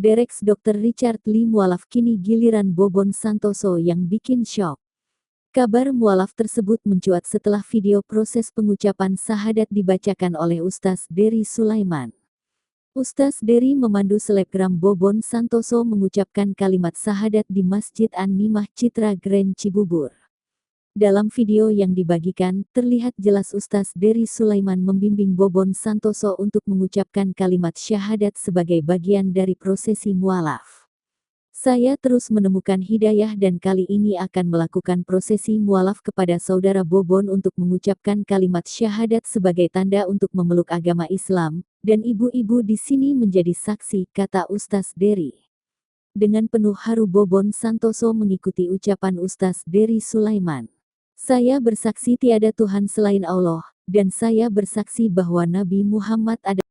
Dereks Dr. Richard Lee mualaf kini giliran Bobon Santoso yang bikin syok. Kabar mualaf tersebut mencuat setelah video proses pengucapan syahadat dibacakan oleh Ustaz Dery Sulaiman. Ustaz Dery memandu selebgram Bobon Santoso mengucapkan kalimat syahadat di Masjid An-Nimah Citra Grand Cibubur. Dalam video yang dibagikan, terlihat jelas Ustaz Dery Sulaiman membimbing Bobon Santoso untuk mengucapkan kalimat syahadat sebagai bagian dari prosesi mualaf. Saya terus menemukan hidayah dan kali ini akan melakukan prosesi mualaf kepada saudara Bobon untuk mengucapkan kalimat syahadat sebagai tanda untuk memeluk agama Islam, dan ibu-ibu di sini menjadi saksi, kata Ustaz Dery. Dengan penuh haru Bobon Santoso mengikuti ucapan Ustaz Dery Sulaiman. Saya bersaksi tiada Tuhan selain Allah, dan saya bersaksi bahwa Nabi Muhammad adalah